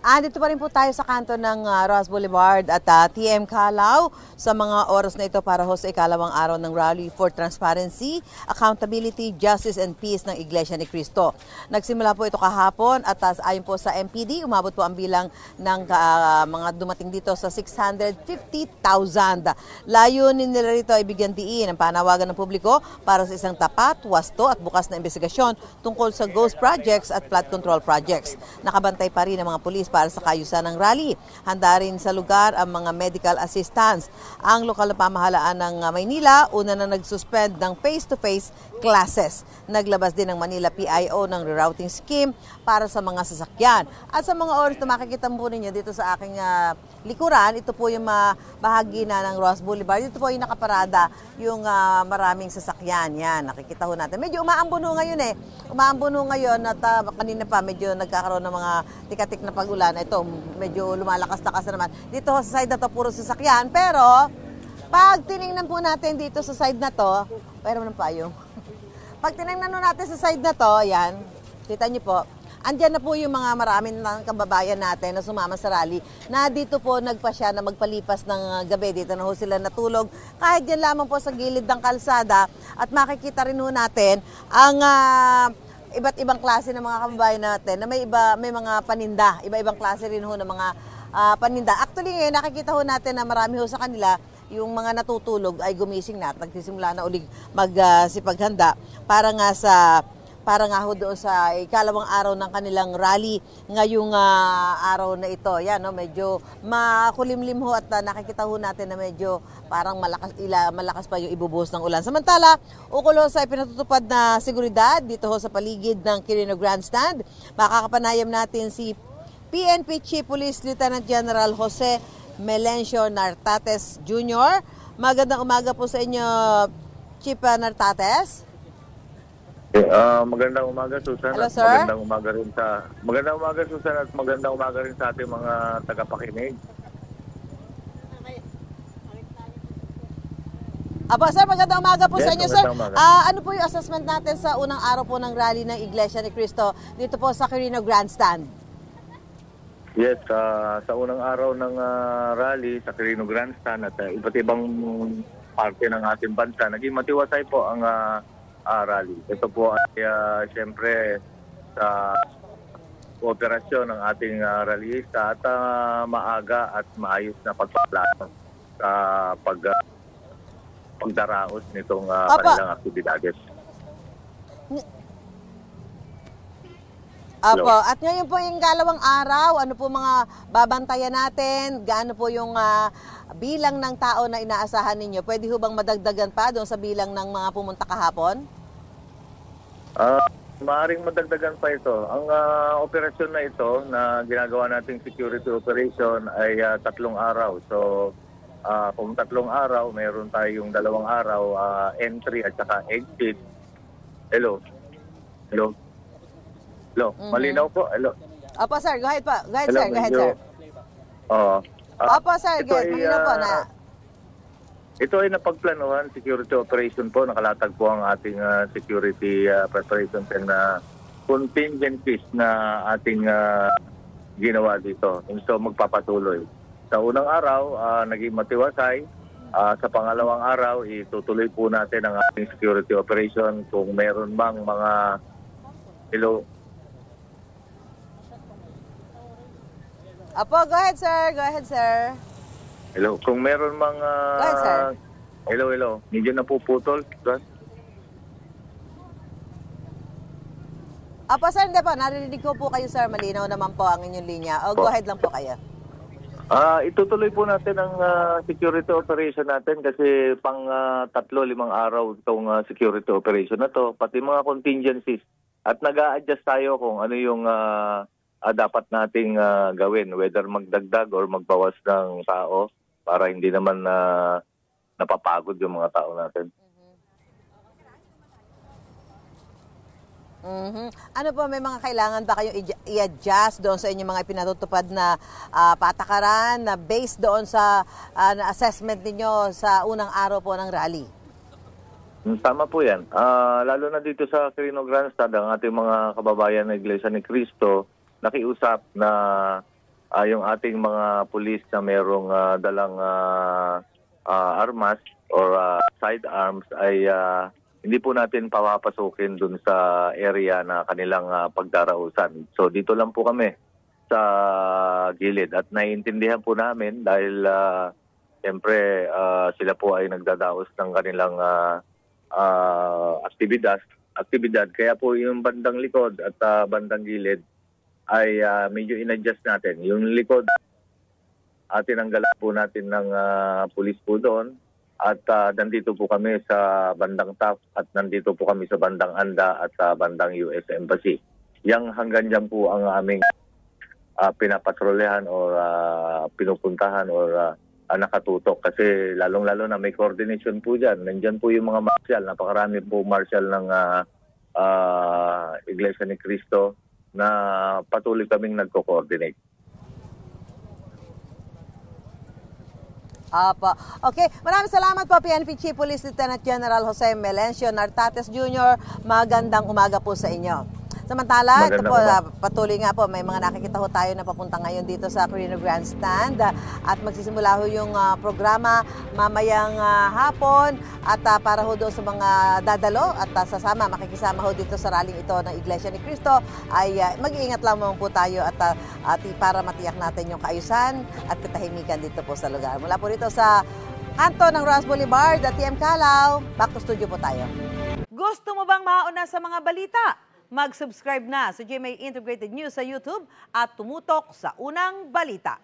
Dito pa rin po tayo sa kanto ng Ross Boulevard at TM Calao sa mga oras na ito para ho sa ikalawang araw ng Rally for Transparency, Accountability, Justice and Peace ng Iglesia ni Cristo. Nagsimula po ito kahapon at ayon po sa MPD, umabot po ang bilang ng mga dumating dito sa 650,000. Layunin nila rito ay bigyan diin ang panawagan ng publiko para sa isang tapat, wasto at bukas na investigasyon tungkol sa ghost projects at flood control projects. Nakabantay pa rin ang mga pulis para sa kaayusan ng rally. Handa rin sa lugar ang mga medical assistance. Ang lokal na pamahalaan ng Maynila, una na nagsuspend ng face-to-face classes. Naglabas din ng Manila PIO ng rerouting scheme para sa mga sasakyan. At sa mga oras na makikita po ninyo dito sa aking likuran, ito po yung bahagi na ng Ross Boulevard. Dito po yung nakaparada yung maraming sasakyan. Yan, nakikita ho natin. Medyo umaambuno ngayon eh. Umaambuno ngayon at kanina pa medyo nagkakaroon ng mga tikatik na pag-ulan. Ito, medyo lumalakas-lakas na naman. Dito sa side na to, puro sasakyan. Pero, pag tinignan po natin dito sa side na to, pero ng payong. Pag tinignan natin sa side na to, yan, kita niyo po, andyan na po yung mga maraming kababayan natin na sumama sa rally na dito po nagpasya na magpalipas ng gabi. Dito na ho sila natulog. Kahit dyan lamang po sa gilid ng kalsada at makikita rin ho natin ang iba't ibang klase ng mga kababayan natin na may mga paninda. Iba-ibang klase rin ho ng mga paninda. Actually ngayon nakikita ho natin na marami ho sa kanila yung mga natutulog ay gumising na at nagsisimula na ulit magsipaghanda para nga ho doon sa ikalawang araw ng kanilang rally ngayong araw na ito. Yan, no, medyo makulimlim ho at nakikita ho natin na medyo parang malakas pa yung ibubuhos ng ulan. Samantala, ukol ho sa ipinatutupad na seguridad dito ho sa paligid ng Quirino Grandstand, makakapanayam natin si PNP Chief Police Lieutenant General Jose Melencio Nartates Jr. Magandang umaga po sa inyo, Chief Nartates. Magandang umaga, Susan. Hello, at sir. Magandang umaga, Susan, at magandang umaga rin sa ating mga tagapakinig. Apo, sir, magandang umaga po sa inyo, sir. Umaga. Ano po yung assessment natin sa unang araw po ng rally ng Iglesia ni Cristo dito po sa Quirino Grandstand? Yes, sa unang araw ng rally sa Quirino Grandstand at iba't ibang parte ng ating bansa, naging matiwasay po ang rally. Ito po ay siyempre sa kooperasyon ng ating rallyista at maaga at maayos na pagpaplano sa pagdaraos nitong kanilang aktibidades. Apo, at ngayon po yung kalawang araw, ano po mga babantayan natin? Gaano po yung bilang ng tao na inaasahan ninyo? Pwede ho bang madagdagan pa doon sa bilang ng mga pumunta kahapon? Maaring madagdagan pa ito. Ang operasyon na ito na ginagawa nating security operation ay 3 araw. So, kung 3 araw, mayroon tayong 2 araw entry at saka exit. Hello? Malinaw po? Hello? Opo, sir. Go ahead, Hello, sir. Go ahead, sir. Opo, sir. Malinaw po na. Ito ay napagplanuhan, security operation po. Nakalatag po ang ating security preparations and contingencies na ating ginawa dito. So magpapatuloy. Sa unang araw, naging matiwasay. Sa pangalawang araw, itutuloy po natin ang ating security operation kung meron bang mga Opo, go ahead, sir. Hello. Kung meron mga... Go ahead, sir. Hello. Medyo napuputol. Opo, sir, hindi po. Narinig ko po kayo, sir. Malinaw naman po ang inyong linya. Go ahead lang po kayo. Itutuloy po natin ang security operation natin kasi pang 3-5 araw itong security operation na to. Pati mga contingencies. At nag-a-adjust tayo kung ano yung dapat nating gawin. Whether magdagdag or magbawas ng tao para hindi naman napapagod yung mga tao natin. Ano po, may mga kailangan ba kayong i-adjust doon sa inyong mga ipinatutupad na patakaran na based doon sa assessment ninyo sa unang araw po ng rally? Tama po yan. Lalo na dito sa Quirino Grandstand, ang ating mga kababayan na Iglesia ni Cristo, nakiusap na yung ating mga pulis na merong dalang armas or sidearms ay hindi po natin papapasukin dun sa area na kanilang pagdarausan. So dito lang po kami sa gilid at naiintindihan po namin dahil siyempre sila po ay nagdadaos ng kanilang aktibidad. Kaya po yung bandang likod at bandang gilid ay medyo in-adjust natin. Yung likod, tinanggalan po natin ng pulis po doon at nandito po kami sa bandang top at nandito po kami sa bandang Anda at sa bandang US Embassy. Yang hanggang dyan po ang aming pinapatrolehan or pinupuntahan or nakatutok kasi lalong-lalo na may coordination po dyan. Nandyan po yung mga marshal, napakarami po marshal ng Iglesia ni Cristo na patuloy kaming nagko-coordinate. Apo. Okay, maraming salamat po PNP Chief Police Lieutenant General Jose Melencio Nartates Jr. Magandang umaga po sa inyo. Samantala, ito po, patuloy nga po, may mga nakikita ho tayo na papunta ngayon dito sa Quirino Grandstand at magsisimula ho yung programa mamayang hapon at para ho doon sa mga dadalo at sasama, makikisama ho dito sa rallying ito ng Iglesia ni Cristo ay mag-iingat lamang po tayo at para matiyak natin yung kaayusan at katahimikan dito po sa lugar. Mula po dito sa kanto ng Ross Boulevard at TM Calao, back to studio po tayo. Gusto mo bang mauna sa mga balita? Mag-subscribe na sa GMA Integrated News sa YouTube at tumutok sa unang balita.